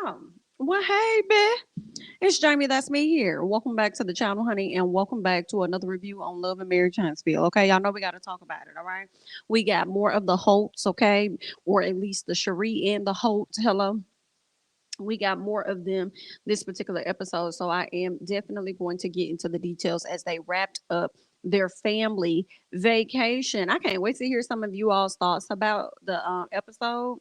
Oh, well, hey, babe. It's Jamie. That's me here. Welcome back to the channel, honey, and welcome back to another review on Love and Marriage Huntsville. Okay, y'all know we got to talk about it. All right, we got more of the Holts, okay, or at least the Cherie and the Holt. Hello, we got more of them this particular episode, so I am definitely going to get into the details as they wrapped up their family vacation. I can't wait to hear some of you all's thoughts about the episode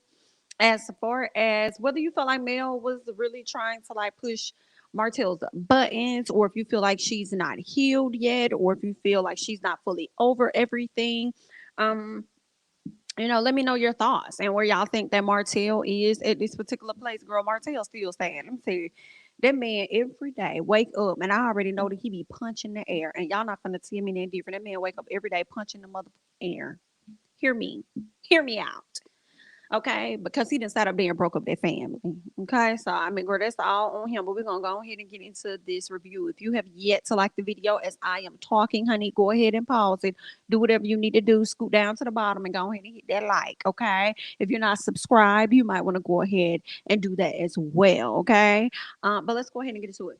as far as whether you feel like Mel was really trying to like push Martell's buttons, or if you feel like she's not healed yet, or if you feel like she's not fully over everything. Um, let me know your thoughts and where y'all think that Martell is at this particular place. Girl, Martell still staying. Let me tell you, that man every day wake up, and I already know that he be punching the air, and y'all not gonna tell me that different. That man wake up every day punching the mother air. Hear me, hear me out. Okay, because he didn't sat up there and broke up their family. Okay, so I mean, girl, that's all on him. But we're gonna go ahead and get into this review. If you have yet to like the video as I am talking, honey, go ahead and pause it. Do whatever you need to do. Scoot down to the bottom and go ahead and hit that like. Okay, if you're not subscribed, you might want to go ahead and do that as well. Okay, but let's go ahead and get into it.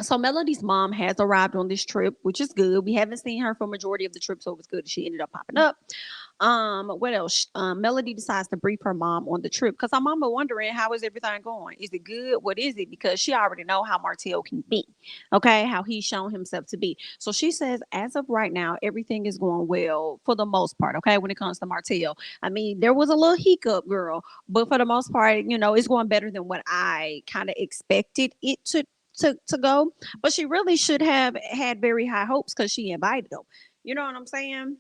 So Melody's mom has arrived on this trip, which is good. We haven't seen her for majority of the trip, so it was good that she ended up popping up. What else? Melody decides to brief her mom on the trip because her mama wondering how is everything going. Is it good? What is it? Because she already know how Martell can be. Okay, how he's shown himself to be. So she says, as of right now, everything is going well for the most part. Okay, when it comes to Martell, I mean, there was a little hiccup, girl, but for the most part, it's going better than what I kind of expected it to go. But she really should have had very high hopes because she invited them. You know what I'm saying?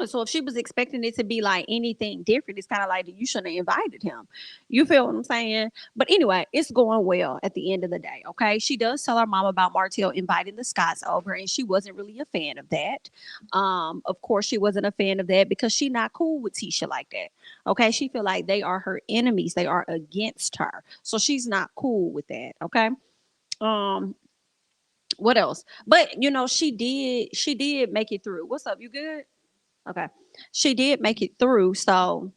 So if she was expecting it to be like anything different, it's kind of like you shouldn't have invited him. You feel what I'm saying? But anyway, it's going well at the end of the day. Okay. She does tell her mom about Martell inviting the Scots over, and she wasn't really a fan of that. Of course, she wasn't a fan of that because she not cool with Tisha like that. Okay. She feel like they are her enemies. They are against her. So she's not cool with that. Okay. Um, what else? But she did make it through. What's up? You good? Okay. She did make it through, so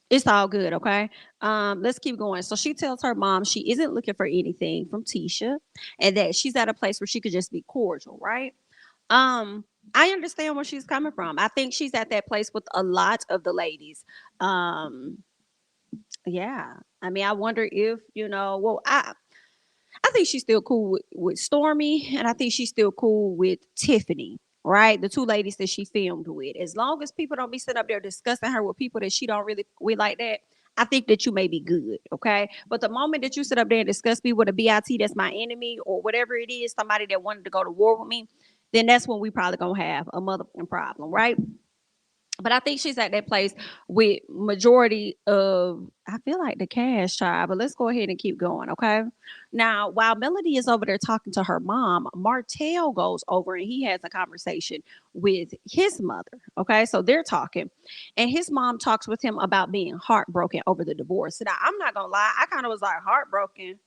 it's all good, okay? Let's keep going. So she tells her mom she isn't looking for anything from Tisha and that she's at a place where she could just be cordial, right? Um, I understand where she's coming from. I think she's at that place with a lot of the ladies. Um, yeah. I mean, I wonder if, I think she's still cool with Stormy, and I think she's still cool with Tiffany, right? The two ladies that she filmed with. As long as people don't be sitting up there discussing her with people that she don't really with like that, I think that you may be good, okay? But the moment that you sit up there and discuss me with a BIT that's my enemy or whatever it is, somebody that wanted to go to war with me, then that's when we probably gonna have a motherfucking problem, right? But I think she's at that place with majority of I feel like the cash child, but let's go ahead and keep going, okay? Now, while Melody is over there talking to her mom, Martell goes over and he has a conversation with his mother. Okay, so they're talking, and his mom talks with him about being heartbroken over the divorce. Now, I'm not gonna lie, I kind of was like heartbroken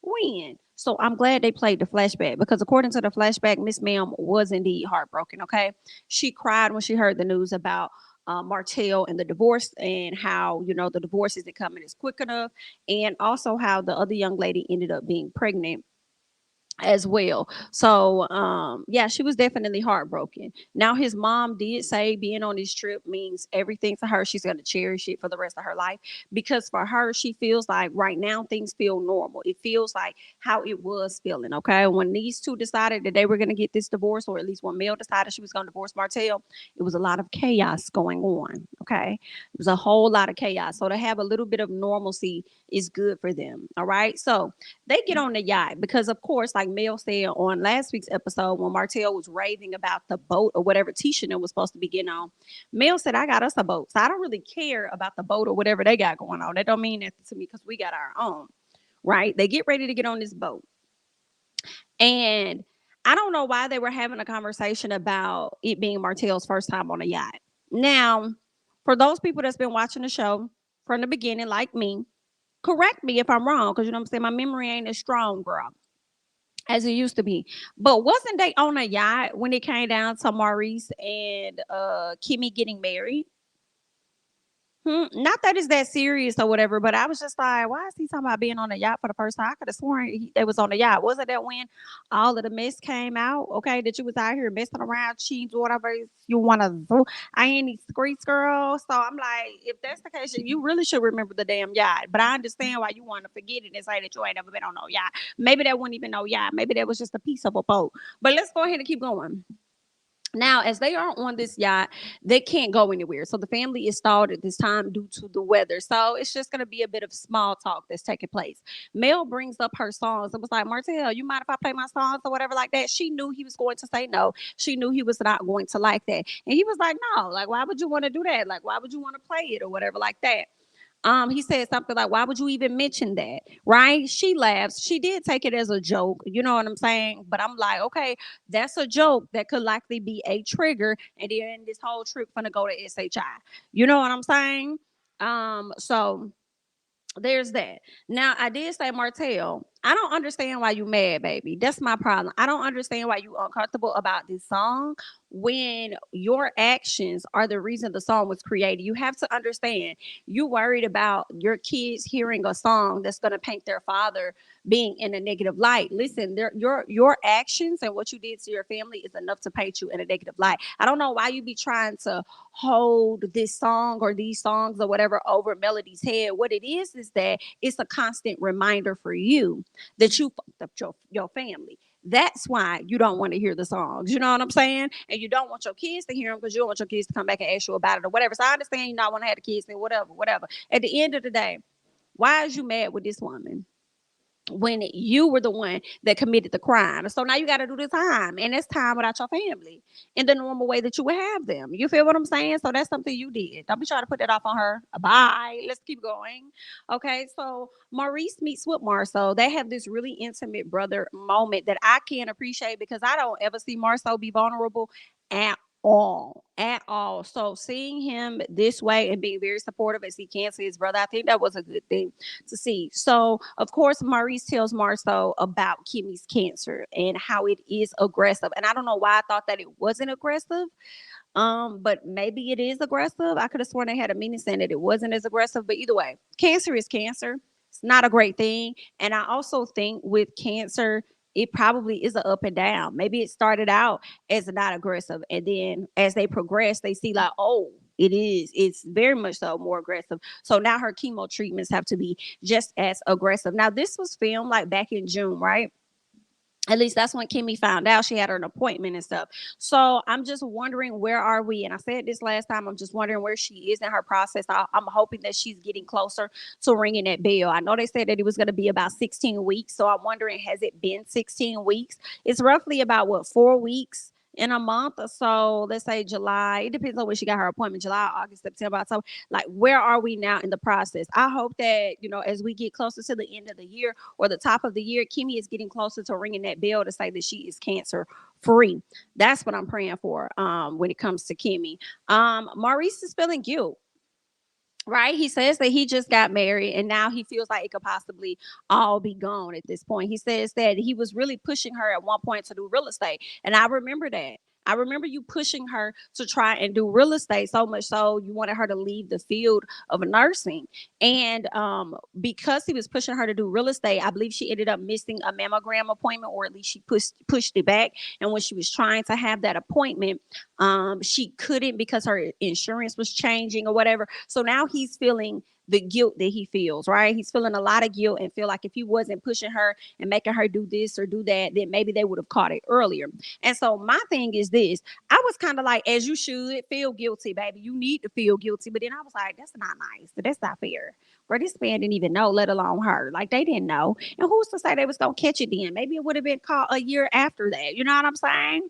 when. So I'm glad they played the flashback because according to the flashback, Miss Ma'am was indeed heartbroken. Okay, she cried when she heard the news about Martell and the divorce, and how the divorce isn't coming as quick enough, and also how the other young lady ended up being pregnant as well. So yeah, she was definitely heartbroken. Now his mom did say being on this trip means everything to her. She's going to cherish it for the rest of her life because for her she feels like right now things feel normal. It feels like how it was feeling, okay? When these two decided that they were going to get this divorce, or at least when Mel decided she was going to divorce Martell, it was a lot of chaos going on, okay? It was a whole lot of chaos. So to have a little bit of normalcy is good for them, all right? So they get on the yacht because, of course, like Mel said on last week's episode, when Martell was raving about the boat or whatever Tisha was supposed to be getting on, Mel said, "I got us a boat, so I don't really care about the boat or whatever they got going on. That don't mean that to me because we got our own." Right? They get ready to get on this boat, and I don't know why they were having a conversation about it being Martell's first time on a yacht. Now, for those people that's been watching the show from the beginning, like me, correct me if I'm wrong, because you know what I'm saying, my memory ain't as strong, girl, as it used to be. But wasn't they on a yacht when it came down to Maurice and Kimmy getting married? Not that it's that serious or whatever, but I was just like, why is he talking about being on a yacht for the first time? I could have sworn they was on the yacht. Wasn't that when all of the mess came out? Okay, that you was out here messing around, cheating, whatever you want to do. I ain't these streets, girl. So I'm like, if that's the case, you really should remember the damn yacht. But I understand why you want to forget it and say that you ain't never been on no yacht. Maybe that wasn't even no yacht. Maybe that was just a piece of a boat. But let's go ahead and keep going. Now, as they are on this yacht, they can't go anywhere. So the family is stalled at this time due to the weather. So it's just going to be a bit of small talk that's taking place. Mel brings up her songs and was like, Martell, you mind if I play my songs or whatever like that? She knew he was going to say no. She knew he was not going to like that. And he was like, no, like, why would you want to do that? Like, why would you want to play it or whatever like that? He said something like, why would you even mention that? Right? She laughs. She did take it as a joke. You know what I'm saying? But I'm like, okay, that's a joke that could likely be a trigger. And then this whole trip gonna go to SHI. You know what I'm saying? So there's that. Now, I did say, Martell, I don't understand why you mad, baby. That's my problem. I don't understand why you uncomfortable about this song when your actions are the reason the song was created. You have to understand, you worried about your kids hearing a song that's going to paint their father being in a negative light. Listen, your actions and what you did to your family is enough to paint you in a negative light. I don't know why you be trying to hold this song or these songs or whatever over Melody's head. What it is that it's a constant reminder for you that you fucked up your family. That's why you don't want to hear the songs. You know what I'm saying? And you don't want your kids to hear them because you don't want your kids to come back and ask you about it or whatever. So I understand you not want to have the kids and whatever, whatever. At the end of the day, why is you mad with this woman when you were the one that committed the crime? So now you got to do the time, and it's time without your family in the normal way that you would have them. You feel what I'm saying? So that's something you did. Don't be trying to put that off on her. Bye. Let's keep going. Okay, so Maurice meets with Marceau. They have this really intimate brother moment that I can't appreciate because I don't ever see Marceau be vulnerable at all. So seeing him this way and being very supportive as he can to his brother, I think that was a good thing to see. So, of course, Maurice tells Marceau about Kimmy's cancer and how it is aggressive. And I don't know why I thought that it wasn't aggressive. But maybe it is aggressive. I could have sworn they had a meaning saying that it wasn't as aggressive. But either way, cancer is cancer. It's not a great thing. And I also think with cancer, it probably is a up and down. Maybe it started out as not aggressive, and then as they progress, they see like, oh, it is. It's very much so more aggressive. So now her chemo treatments have to be just as aggressive. Now this was filmed like back in June, right? At least that's when Kimmy found out she had an appointment and stuff. So I'm just wondering, where are we? And I said this last time, I'm just wondering where she is in her process. I'm hoping that she's getting closer to ringing that bell. I know they said that it was going to be about 16 weeks. So I'm wondering, has it been 16 weeks? It's roughly about what, 4 weeks in a month or so. Let's say July. It depends on when she got her appointment. July, August, September, October. Like, where are we now in the process? I hope that, as we get closer to the end of the year or the top of the year, Kimmy is getting closer to ringing that bell to say that she is cancer free. That's what I'm praying for when it comes to Kimmy. Maurice is feeling guilt. Right, he says that he just got married and now he feels like it could possibly all be gone at this point. He says that he was really pushing her at one point to do real estate, and I remember that. I remember you pushing her to try and do real estate, so much so you wanted her to leave the field of nursing. And because he was pushing her to do real estate, I believe she ended up missing a mammogram appointment, or at least she pushed it back. And when she was trying to have that appointment, she couldn't because her insurance was changing or whatever. So now he's feeling the guilt that he feels, right? He's feeling a lot of guilt and feel like if he wasn't pushing her and making her do this or do that, then maybe they would have caught it earlier. And so my thing is this: I was kind of like, as you should feel guilty, baby. You need to feel guilty. But then I was like, that's not nice. That's not fair. Bro, this man didn't even know, let alone her. Like, they didn't know. And who's to say they was going to catch it then? Maybe it would have been caught a year after that. You know what I'm saying?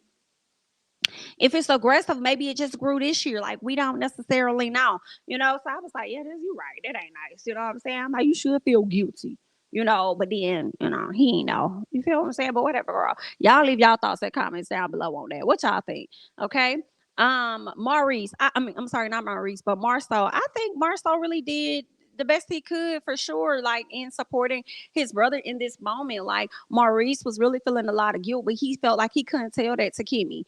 If it's aggressive, maybe it just grew this year. Like, we don't necessarily know. So I was like, yeah, you right. That ain't nice. You know what I'm saying? I'm like, you should feel guilty. But then, he ain't know. You feel what I'm saying? But whatever, girl. Y'all leave y'all thoughts and comments down below on that. What y'all think? Okay. Maurice, I mean, I'm sorry, not Maurice, but Marceau. I think Marceau really did the best he could for sure, like in supporting his brother in this moment. Like Maurice was really feeling a lot of guilt, but he felt like he couldn't tell that to Kimmy.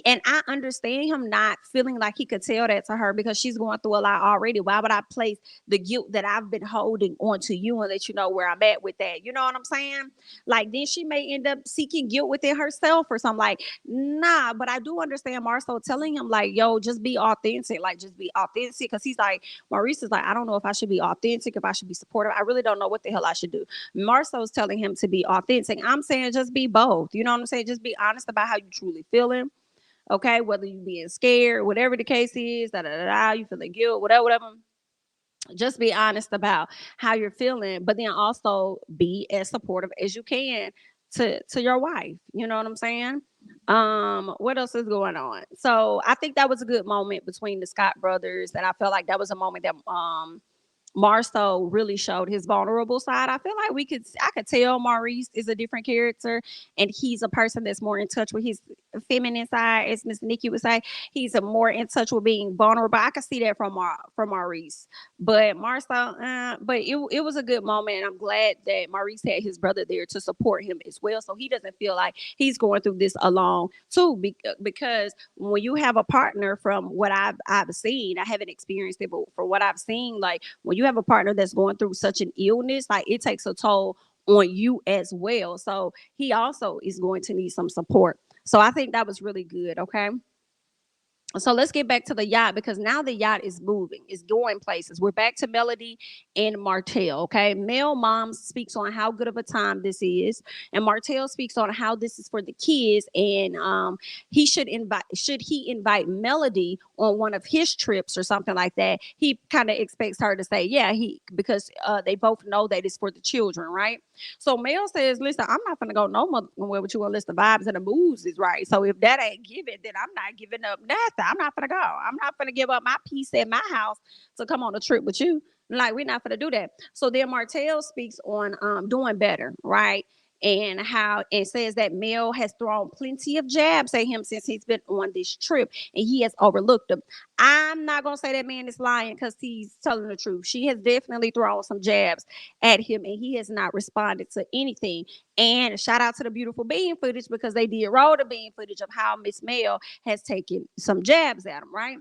And I understand him not feeling like he could tell that to her because she's going through a lot already. Why would I place the guilt that I've been holding onto you and let you know where I'm at with that? You know what I'm saying? Like then she may end up seeking guilt within herself or something. Like, nah, but I do understand Marcel telling him, like, yo, just be authentic. Like, just be authentic. Cause he's like, Maurice is like, I don't know if I should be authentic, if I should be supportive. I really don't know what the hell I should do. Marcel's telling him to be authentic. I'm saying just be both. You know what I'm saying? Just be honest about how you truly feeling. Okay, whether you being scared, whatever the case is, you feeling guilt, whatever, whatever. Just be honest about how you're feeling, but then also be as supportive as you can to your wife. You know what I'm saying? What else is going on? So I think that was a good moment between the Scott brothers, and I felt like that was a moment that Marceau really showed his vulnerable side. I feel like I could tell Maurice is a different character, and he's a person that's more in touch with his feminine side, as Miss Nikki would say. He's a more in touch with being vulnerable. I could see that from Maurice, but Marceau, it was a good moment, and I'm glad that Maurice had his brother there to support him as well, so he doesn't feel like he's going through this alone too. Because when you have a partner, from what I've seen, I haven't experienced it, but from what I've seen, like when you have a partner that's going through such an illness, like it takes a toll on you as well. So he also is going to need some support. So I think that was really good. Okay. So let's get back to the yacht, because now the yacht is moving, it's going places. We're back to Melody and Martell. Okay, Mel mom speaks on how good of a time this is, and Martell speaks on how this is for the kids, and should he invite Melody on one of his trips or something like that. He kind of expects her to say yeah, he because they both know that it's for the children, right? So Mel says, listen, I'm not gonna go nowhere with you unless the vibes and the moves is right. So if that ain't given, then I'm not giving up nothing. I'm not gonna go. I'm not gonna give up my peace at my house to come on a trip with you. Like, we're not gonna do that. So then Martell speaks on doing better, right? And how it says that Mel has thrown plenty of jabs at him since he's been on this trip, and he has overlooked them. I'm not gonna say that man is lying because he's telling the truth. She has definitely thrown some jabs at him, and he has not responded to anything. And shout out to the beautiful bean footage, because they did roll the bean footage of how Miss Mel has taken some jabs at him, right?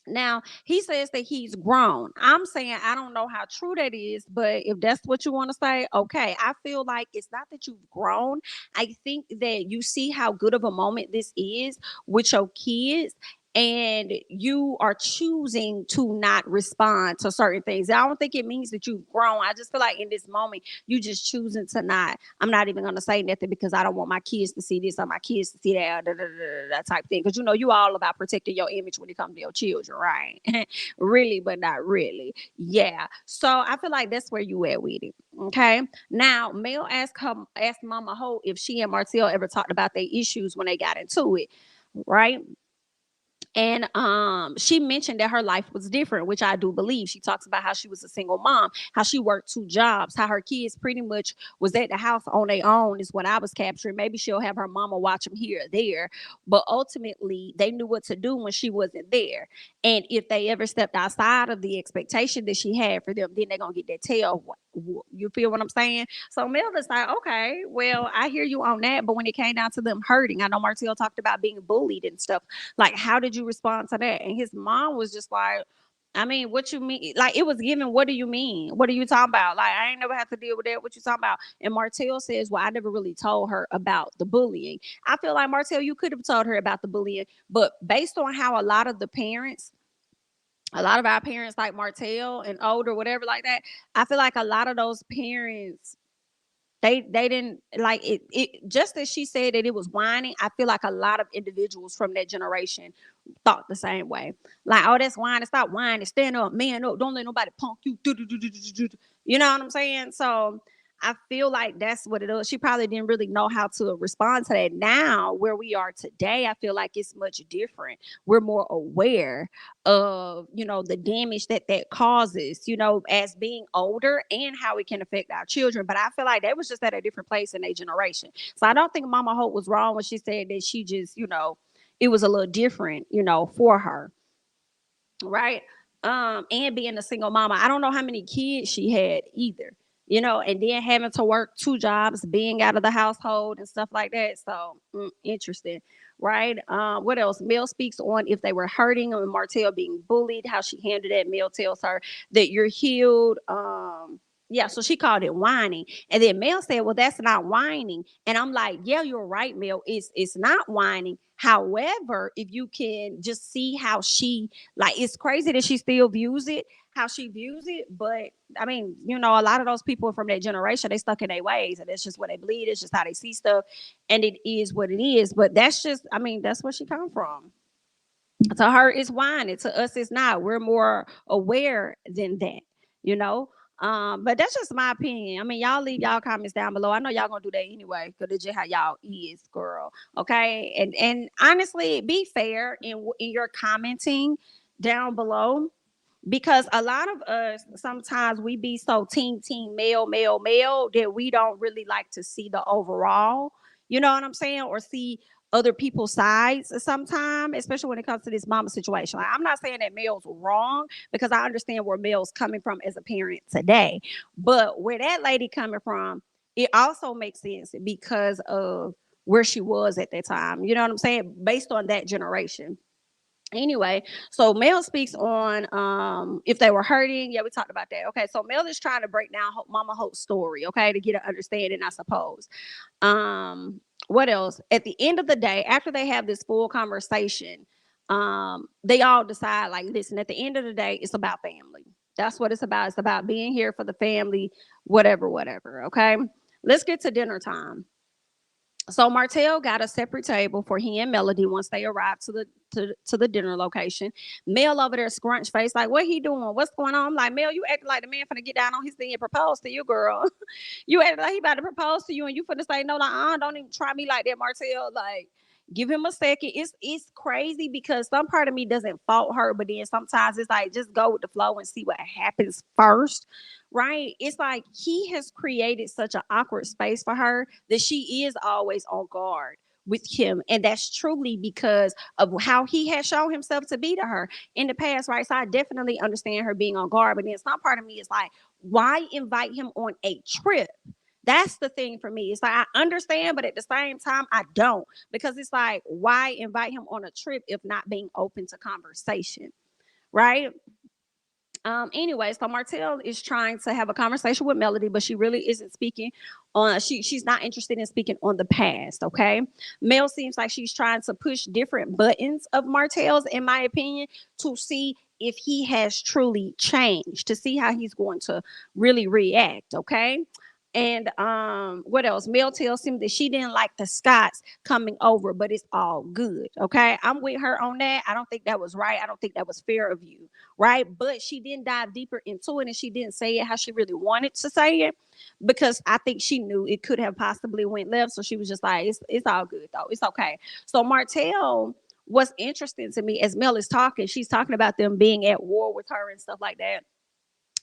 Now, he says that he's grown. I'm saying I don't know how true that is, but if that's what you want to say, okay. I feel like it's not that you've grown. I think that you see how good of a moment this is with your kids, and you are choosing to not respond to certain things. I don't think it means that you've grown. I just feel like in this moment, you just choosing to not. I'm not even going to say nothing because I don't want my kids to see this or my kids to see that, that type thing. Because you all about protecting your image when it comes to your children, right? Really, but not really. Yeah. So I feel like that's where you at with it. Okay. Now, Mel asked Mama Holt if she and Martell ever talked about their issues when they got into it, right? And she mentioned that her life was different, which I do believe. She talks about how she was a single mom, how she worked two jobs, how her kids pretty much was at the house on their own, is what I was capturing. Maybe she'll have her mama watch them here or there, but ultimately they knew what to do when she wasn't there. And if they ever stepped outside of the expectation that she had for them, then they're gonna get that tail. You feel what I'm saying? So Mel is like, okay, well, I hear you on that, but when it came down to them hurting, I know Martell talked about being bullied and stuff. Like, how did you respond to that? And his mom was just like, I mean, what you mean? Like, it was given, what do you mean? What are you talking about? Like, I ain't never have to deal with that. What you talking about? And Martell says, well, I never really told her about the bullying. I feel like, Martell, you could have told her about the bullying, but based on how a lot of our parents, like Martell and older, whatever like that, I feel like a lot of those parents, they didn't like it. Just as she said that it was whining, I feel like a lot of individuals from that generation thought the same way. Like, oh, that's whining. Stop whining. Stand up, man up. Don't let nobody punk you. You know what I'm saying? So I feel like that's what it is. She probably didn't really know how to respond to that. Now, where we are today, I feel like it's much different. We're more aware of, the damage that causes, as being older, and how it can affect our children. But I feel like that was just at a different place in their generation. So I don't think Mama Hope was wrong when she said that she just, it was a little different, for her. Right. And being a single mama. I don't know how many kids she had either, you know, and then having to work two jobs, being out of the household and stuff like that. So interesting, right? What else? Mel speaks on if they were hurting and Martell being bullied, how she handled that. Mel tells her that you're healed. Yeah, so she called it whining. And then Mel said, well, that's not whining. And I'm like, yeah, you're right, Mel. It's not whining. However, if you can just see how she, like, it's crazy that she still views it, how she views it. But I mean, you know, a lot of those people from that generation, they stuck in their ways, and that's just what they believe. It's just how they see stuff, and it is what it is. But that's just, I mean, that's where she come from. To her, it's whining. To us, it's not. We're more aware than that, you know. But that's just my opinion. I mean, y'all leave y'all comments down below. I know y'all gonna do that anyway, because it's just how y'all is, girl. Okay, and honestly, be fair in your commenting down below, because a lot of us sometimes we be so team male that we don't really like to see the overall, you know what I'm saying, or see other people's sides sometimes, especially when it comes to this mama situation. Like, I'm not saying that Mel's wrong, because I understand where Mel's coming from as a parent today, but where that lady coming from, it also makes sense because of where she was at that time, you know what I'm saying, based on that generation. Anyway, so Mel speaks on if they were hurting. Yeah, we talked about that. Okay, so Mel is trying to break down Mama Holt's story, okay, to get an understanding, I suppose. What else? At the end of the day, after they have this full conversation, they all decide, like, listen, at the end of the day, it's about family. That's what it's about. It's about being here for the family, whatever, whatever. Okay. Let's get to dinner time. So Martell got a separate table for he and Melody once they arrived to the dinner location. Mel over there scrunch face, like, what he doing? What's going on? I'm like, Mel, you acting like the man finna get down on his knee and propose to you, girl. You acting like he about to propose to you, and you finna say no, like, don't even try me like that, Martell. Like, give him a second. It's crazy because some part of me doesn't fault her, but then sometimes it's like, just go with the flow and see what happens first, right? It's like he has created such an awkward space for her that she is always on guard with him. And that's truly because of how he has shown himself to be to her in the past, right? So I definitely understand her being on guard. But then some part of me is like, why invite him on a trip? That's the thing for me. It's like, I understand, but at the same time, I don't. Because it's like, why invite him on a trip if not being open to conversation? Right? Anyway, so Martell is trying to have a conversation with Melody, but she really isn't speaking on, she's not interested in speaking on the past. Okay. Mel seems like she's trying to push different buttons of Martell's, in my opinion, to see if he has truly changed, to see how he's going to really react. Okay. And what else? Mel tells him that she didn't like the Scots coming over, but it's all good. Okay. I'm with her on that. I don't think that was right. I don't think that was fair of you, right? But she didn't dive deeper into it, and she didn't say it how she really wanted to say it, because I think she knew it could have possibly went left. So she was just like, it's all good though. It's okay. So Martell, what's interesting to me, as Mel is talking, she's talking about them being at war with her and stuff like that,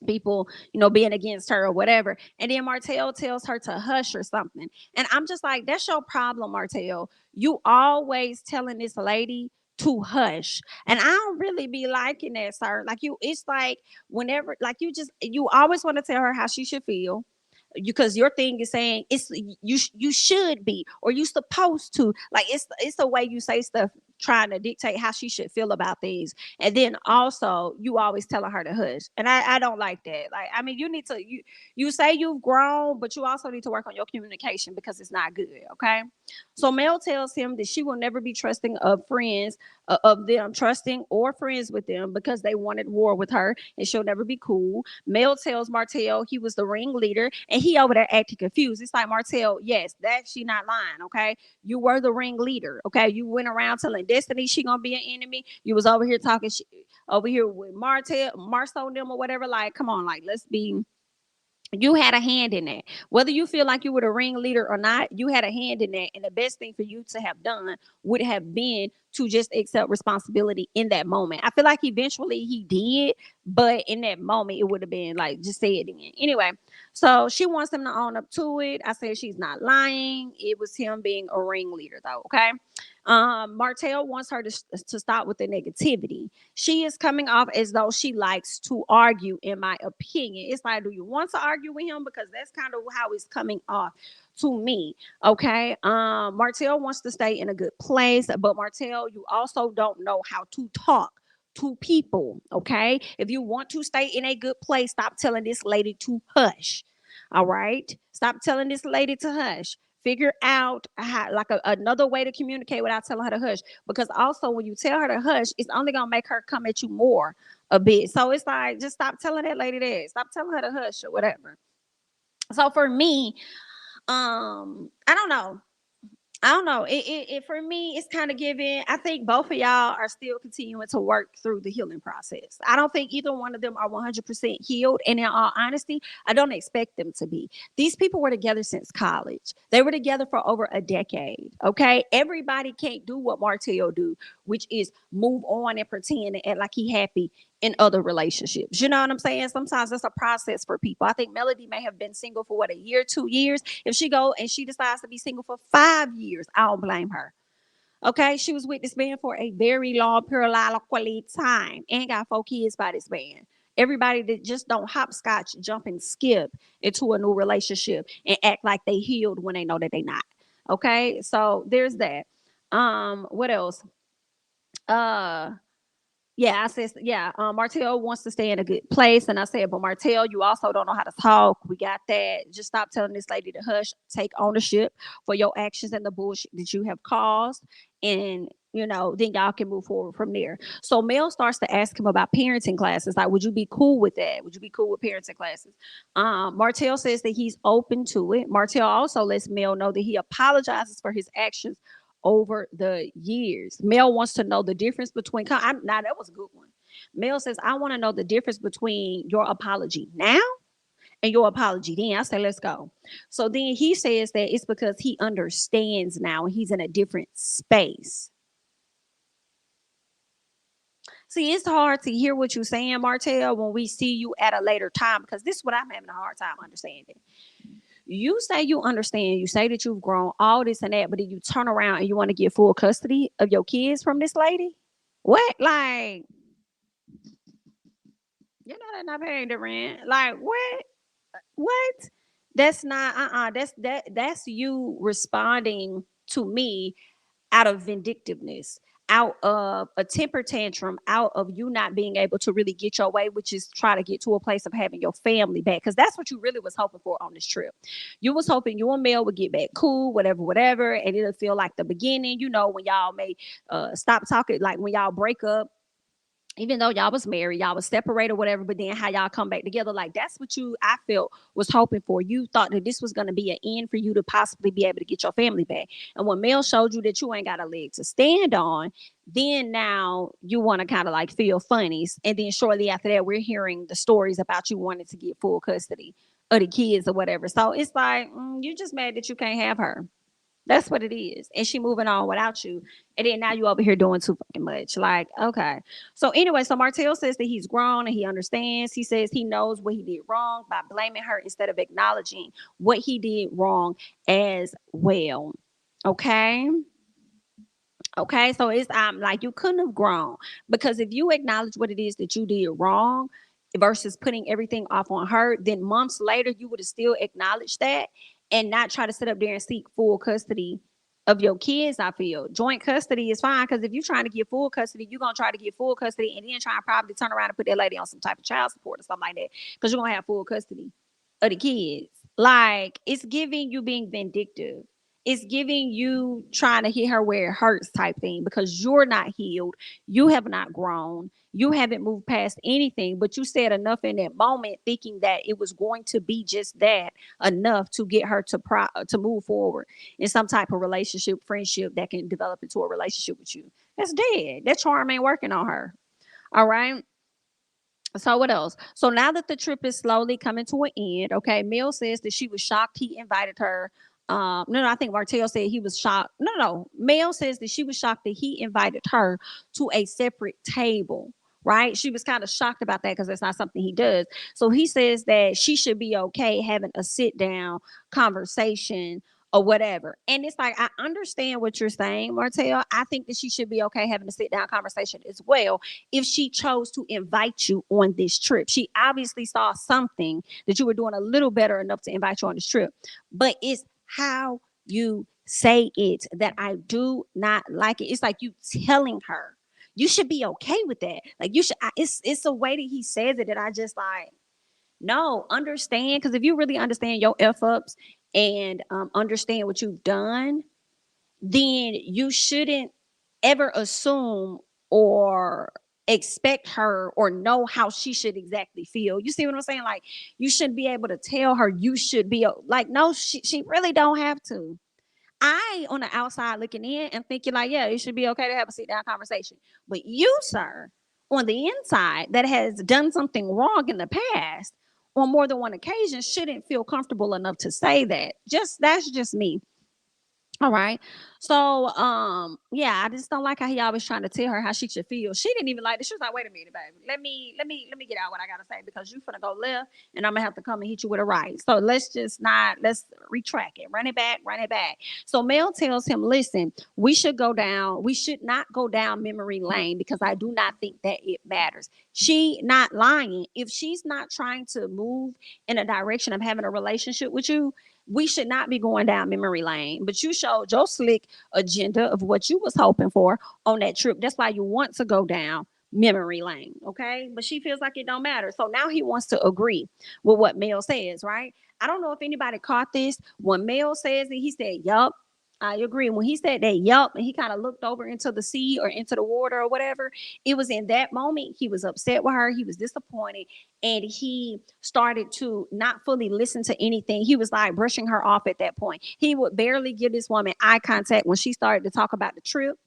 people, you know, being against her or whatever. And then Martell tells her to hush or something. And I'm just like, that's your problem, Martell. You always telling this lady to hush. And I don't really be liking that, sir. Like, you, it's like, whenever, like, you always want to tell her how she should feel, because your thing is saying it's you should be, or you supposed to, like, it's the way you say stuff, trying to dictate how she should feel about things. And then also you always telling her to hush, and I don't like that. Like, I mean, you need to, you say you've grown, but you also need to work on your communication, because it's not good. Okay. So Mel tells him that she will never be trusting of friends, of them trusting or friends with them, because they wanted war with her, and she'll never be cool. Mel tells Martell he was the ringleader, and he over there acting confused. It's like, Martell, yes, that she not lying. Okay. You were the ringleader. Okay. You went around telling Destiny she gonna be an enemy. You was over here talking over here with Marceau and them or whatever. Like, come on, like, let's be, you had a hand in that. Whether you feel like you were the ringleader or not, you had a hand in that. And the best thing for you to have done would have been to just accept responsibility in that moment. I feel like eventually he did, but in that moment, it would have been like, just say it again. Anyway, so she wants him to own up to it. I said she's not lying. It was him being a ringleader, though. Okay. Martell wants her to stop with the negativity. She is coming off as though she likes to argue, in my opinion. It's like, do you want to argue with him? Because that's kind of how it's coming off to me. Okay. Martell wants to stay in a good place, but Martell, you also don't know how to talk to people. Okay. If you want to stay in a good place, stop telling this lady to hush. All right. Stop telling this lady to hush. Figure out how, like another way to communicate without telling her to hush. Because also, when you tell her to hush, it's only gonna make her come at you more a bit. So it's like, just stop telling that lady that. Stop telling her to hush or whatever. So for me, I don't know. I don't know. It for me, it's kind of giving. I think both of y'all are still continuing to work through the healing process. I don't think either one of them are 100% healed. And in all honesty, I don't expect them to be. These people were together since college. They were together for over a decade. Okay. Everybody can't do what Martell do, which is move on and pretend and act like he happy in other relationships. You know what I'm saying? Sometimes that's a process for people. I think Melody may have been single for what, a year, 2 years. If she go and she decides to be single for 5 years, I don't blame her. Okay, she was with this man for a very long period of quality time and got 4 kids by this man. Everybody that just don't hopscotch, jump and skip into a new relationship and act like they healed when they know that they not. Okay, so there's that. What else? Uh yeah, I said, yeah, Martell wants to stay in a good place. And I said, but Martell, you also don't know how to talk. We got that. Just stop telling this lady to hush. Take ownership for your actions and the bullshit that you have caused. And, then y'all can move forward from there. So Mel starts to ask him about parenting classes. Like, would you be cool with that? Would you be cool with parenting classes? Martell says that he's open to it. Martell also lets Mel know that he apologizes for his actions over the years. Mel wants to know the difference between. Now that was a good one. Mel says, "I want to know the difference between your apology now and your apology then." I say, "Let's go." So then he says that it's because he understands now and he's in a different space. See, it's hard to hear what you're saying, Martell, when we see you at a later time, because this is what I'm having a hard time understanding. You say you understand, you say that you've grown, all this and that, but then you turn around and you want to get full custody of your kids from this lady? What? Like, they're not paying the rent. Like, what? What? That's not that's you responding to me out of vindictiveness, out of a temper tantrum, out of you not being able to really get your way, which is try to get to a place of having your family back. Because that's what you really was hoping for on this trip. You was hoping you and Mel would get back cool, whatever, whatever, and it'll feel like the beginning, when y'all may stop talking, like when y'all break up, even though y'all was married, y'all was separated, whatever, but then how y'all come back together, like that's what I felt was hoping for. You thought that this was going to be an end for you to possibly be able to get your family back. And when Mel showed you that you ain't got a leg to stand on, then now you want to kind of like feel funnies. And then shortly after that, we're hearing the stories about you wanting to get full custody of the kids or whatever. So it's like, you're just mad that you can't have her. That's what it is. And she moving on without you. And then now you over here doing too fucking much. Like, okay. So anyway, so Martell says that he's grown and he understands. He says he knows what he did wrong by blaming her instead of acknowledging what he did wrong as well. Okay. Okay, so it's like you couldn't have grown, because if you acknowledge what it is that you did wrong versus putting everything off on her, then months later you would have still acknowledged that and not try to sit up there and seek full custody of your kids. I feel joint custody is fine, because if you're trying to get full custody, you're gonna try to get full custody and then try and probably turn around and put that lady on some type of child support or something like that, because you're gonna have full custody of the kids. Like, it's giving you being vindictive. It's giving you trying to hit her where it hurts type thing, because you're not healed. You have not grown. You haven't moved past anything, but you said enough in that moment thinking that it was going to be just that enough to get her to move forward in some type of relationship, friendship that can develop into a relationship with you. That's dead. That charm ain't working on her. All right. So what else? So now that the trip is slowly coming to an end, okay, Mel says that she was shocked he invited her no, I think Martell said he was shocked. No. Mel says that she was shocked that he invited her to a separate table. Right? She was kind of shocked about that because that's not something he does. So he says that she should be okay having a sit down conversation or whatever. And it's like, I understand what you're saying, Martell. I think that she should be okay having a sit down conversation as well if she chose to invite you on this trip. She obviously saw something that you were doing a little better enough to invite you on this trip. But it's how you say it that I do not like it. It's like you telling her. You should be okay with that. Like you should. It's a way that he says it that I just like. No, understand, because if you really understand your f ups and understand what you've done, then you shouldn't ever assume or expect her or know how she should exactly feel. You see what I'm saying? Like you shouldn't be able to tell her you should be like, no, she really don't have to. I, on the outside looking in and thinking like, yeah, it should be okay to have a sit down conversation. But you, sir, on the inside that has done something wrong in the past on more than one occasion shouldn't feel comfortable enough to say that. Just that's just me. All right. So, yeah, I just don't like how he always trying to tell her how she should feel. She didn't even like this. She was like, "Wait a minute, baby. Let me get out what I gotta say because you finna go left, and I'm gonna have to come and hit you with a right. So let's retract it, run it back, run it back." So Mel tells him, "Listen, we should go down. We should not go down memory lane because I do not think that it matters." She not lying. If she's not trying to move in a direction of having a relationship with you, we should not be going down memory lane. But you showed your slick agenda of what you was hoping for on that trip. That's why you want to go down memory lane. Okay. But she feels like it don't matter. So now he wants to agree with what Mel says, right? I don't know if anybody caught this. When Mel says it, he said, yup. I agree. When he said that, yup, and he kind of looked over into the sea or into the water or whatever, it was in that moment he was upset with her. He was disappointed and he started to not fully listen to anything. He was like brushing her off at that point. He would barely give this woman eye contact when she started to talk about the trip.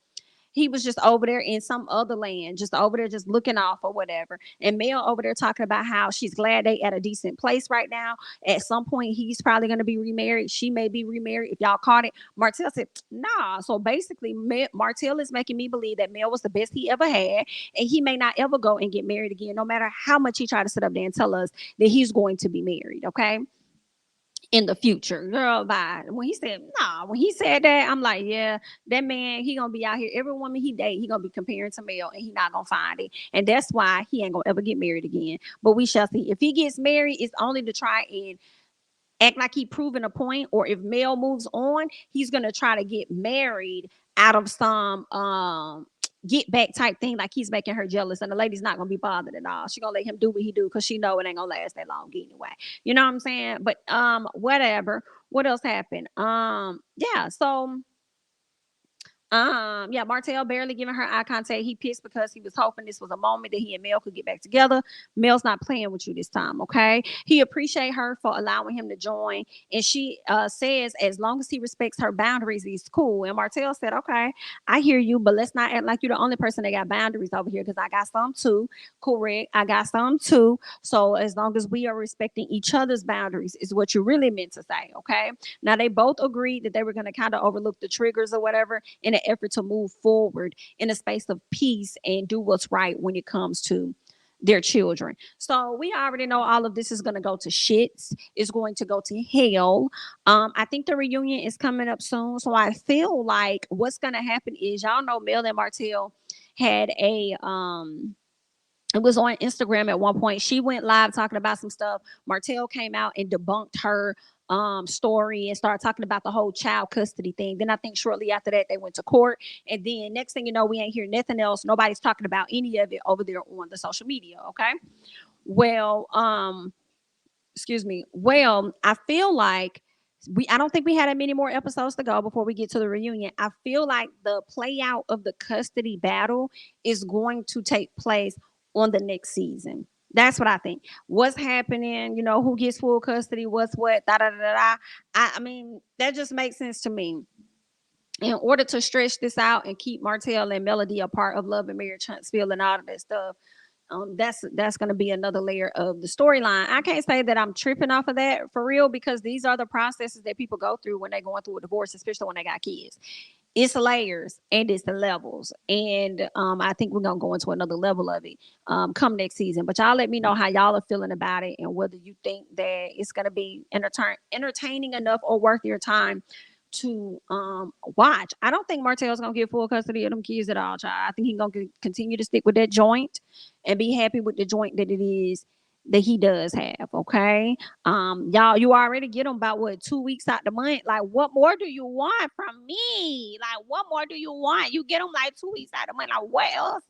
He was just over there in some other land, just over there, just looking off or whatever. And Mel over there talking about how she's glad they at a decent place right now. At some point, he's probably going to be remarried. She may be remarried. If y'all caught it, Martell said, nah. So basically, Martell is making me believe that Mel was the best he ever had. And he may not ever go and get married again, no matter how much he tried to sit up there and tell us that he's going to be married. Okay, in the future. Girl, bye. When he said, nah, when he said that, I'm like, yeah, that man, he gonna be out here. Every woman he date, he gonna be comparing to Mel and he not gonna find it. And that's why he ain't gonna ever get married again. But we shall see. If he gets married, it's only to try and act like he proving a point, or if Mel moves on, he's gonna try to get married out of some get back type thing, like he's making her jealous, and the lady's not gonna be bothered at all. She gonna let him do what he do because she know it ain't gonna last that long anyway. You know what I'm saying? But whatever. What else happened? Yeah. So yeah, Martell barely giving her eye contact. He pissed because he was hoping this was a moment that he and Mel could get back together. Mel's not playing with you this time, okay? He appreciate her for allowing him to join, and she says as long as he respects her boundaries, he's cool. And Martell said, "Okay, I hear you, but let's not act like you're the only person that got boundaries over here because I got some too. Correct, I got some too. So as long as we are respecting each other's boundaries, is what you really meant to say, okay?" Now they both agreed that they were going to kind of overlook the triggers or whatever in an effort to move forward in a space of peace and do what's right when it comes to their children. So we already know all of this is going to go to shits. It's going to go to hell. I think the reunion is coming up soon. So I feel like what's going to happen is, y'all know Mel and Martell had a it was on Instagram at one point. She went live talking about some stuff. Martell came out and debunked her story and started talking about the whole child custody thing. Then I think shortly after that they went to court. And then next thing you know, we ain't hear nothing else. Nobody's talking about any of it over there on the social media. Okay. Well, excuse me. Well, I feel like I don't think we had that many more episodes to go before we get to the reunion. I feel like the play out of the custody battle is going to take place on the next season. That's what I think. What's happening, who gets full custody, what's what, da da da da. I mean, that just makes sense to me. In order to stretch this out and keep Martell and Melody a part of Love and Marriage Huntsville and all of that stuff, that's going to be another layer of the storyline. I can't say that I'm tripping off of that for real, because these are the processes that people go through when they're going through a divorce, especially when they got kids. It's layers and it's the levels, and I think we're gonna go into another level of it come next season. But y'all let me know how y'all are feeling about it, and whether you think that it's gonna be entertaining enough or worth your time to watch. I don't think Martell's gonna get full custody of them kids at all, child. I think he's gonna continue to stick with that joint and be happy with the joint that it is that he does have. Okay. Y'all, you already get them about what, 2 weeks out the month. Like, what more do you want from me? Like, what more do you want? You get them like 2 weeks out the month. Like, what else?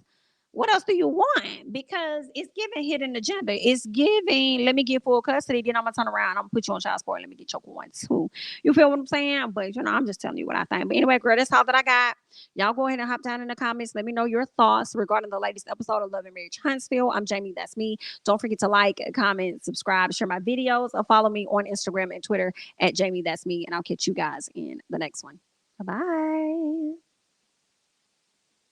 What else do you want? Because it's giving hidden agenda. It's giving, let me get full custody, then I'm gonna turn around, I'm gonna put you on child support, let me get your one too. You feel what I'm saying? But I'm just telling you what I think. But anyway, girl, that's all that I got. Y'all go ahead and hop down in the comments. Let me know your thoughts regarding the latest episode of Love and Marriage Huntsville. I'm Jamie, that's me. Don't forget to like, comment, subscribe, share my videos, or follow me on Instagram and Twitter at Jamie, that's me. And I'll catch you guys in the next one. Bye-bye.